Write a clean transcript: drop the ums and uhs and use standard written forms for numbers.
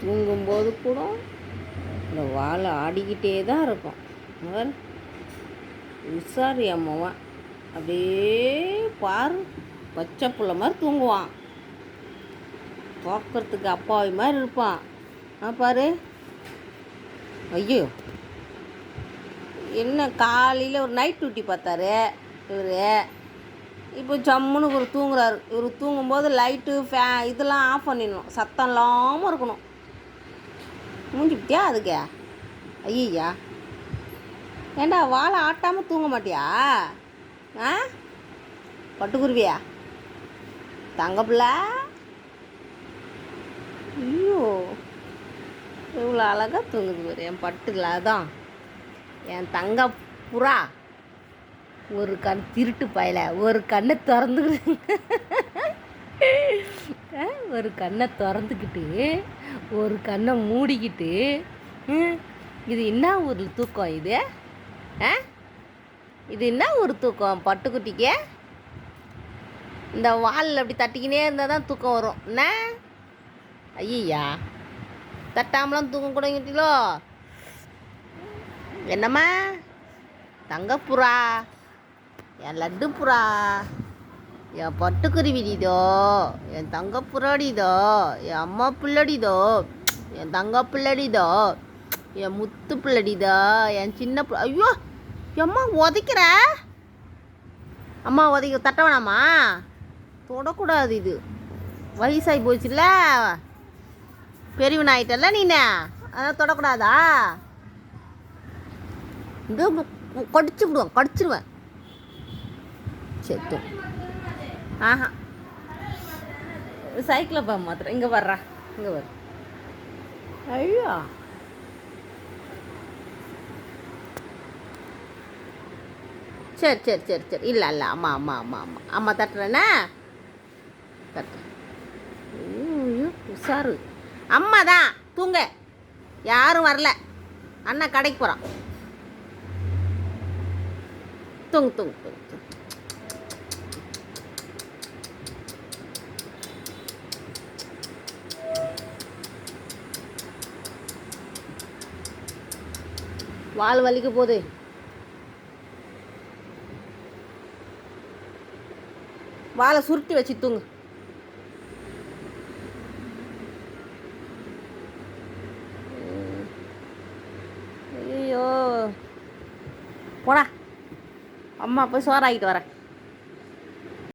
தூங்கும்போது கூட இந்த வால் ஆடிக்கிட்டே தான் இருக்கும். அவர் உஷார் அம்மாவன் அப்படியே பாரு, பச்சை புள்ள மாதிரி தூங்குவான். பார்க்கறதுக்கு அப்பாவி மாதிரி இருப்பான். பாரு. ஐயோ, என்ன காலையில் ஒரு நைட் டியூட்டி பார்த்தாரு இவர். இப்போ ஜம்முன்னு இவர் தூங்குறாரு. இவர் தூங்கும்போது லைட்டு இதெல்லாம் ஆஃப் பண்ணிடணும், சத்தம் இல்லாமல் இருக்கணும். மூஞ்சிப்பிட்டியா அதுக்கு? ஐயா, ஏண்டா வாழை ஆட்டாமல் தூங்க மாட்டியா? பட்டுக்குருவியா தங்கப்பிள்ள? ஐயோ, இவ்வளோ அழகாக தூங்குது பாரு என் பட்டுல. அதான் என் தங்க புறா. ஒரு கண் திருட்டு பயல, ஒரு கண்ணை திறந்துக்கிட்டு ஒரு கண்ணை திறந்துக்கிட்டு ஒரு கண்ணை மூடிக்கிட்டு இது என்ன ஒரு தூக்கம் இது? இது என்ன ஒரு தூக்கம் பட்டுக்குட்டிக்கு? இந்த வாலில் அப்படி தட்டிக்கினே இருந்தால் தான் தூக்கம் வரும். என்ன ஐயா, தட்டாமலாம் தூக்கம் கூடங்கிட்டீங்களோ? என்னம்மா தங்கப்புறா, என் லட்டு புறா, என் பட்டுக்குருவிடிதோ, என் தங்கப்புறாடிதோ, என் அம்மா பிள்ளடிதோ, என் தங்க பிள்ளடிதோ, என் முத்து பிள்ளடிதோ, என் சின்ன ஐயோ அம்மா உதைக்கிற. அம்மா தட்ட வேணாமா? தொடக்கூடாது, இது வயசாகி போச்சுல்ல, பெரியவன் ஆகிட்டல்ல நீனு, அதான் தொடக்கூடாதா? இது கடிச்சிருவேன். சரி, ஆஹா, சைக்கிளை பா மாத்திரம். இங்கே வர்றா, இங்கே வர. ஐயோ, சரி சரி சரி சரி, இல்லை இல்லை, அம்மா அம்மா அம்மா அம்மா அம்மா தட்டுறேண்ணா, தட்டுறேன். ஐயோ உஷாரு. அம்மா தான் தூங்க, யாரும் வரல, அண்ணா கடைக்கு போகிறான். தூங்கு தூங்கு தூங்கு தூங்கு. வால் வலிக்க போகுது. வாழை சுருட்டி வச்சு தூங்கு. ஐயோ, போடா, அம்மா போய் சோறாக்கிட்டு வரேன்.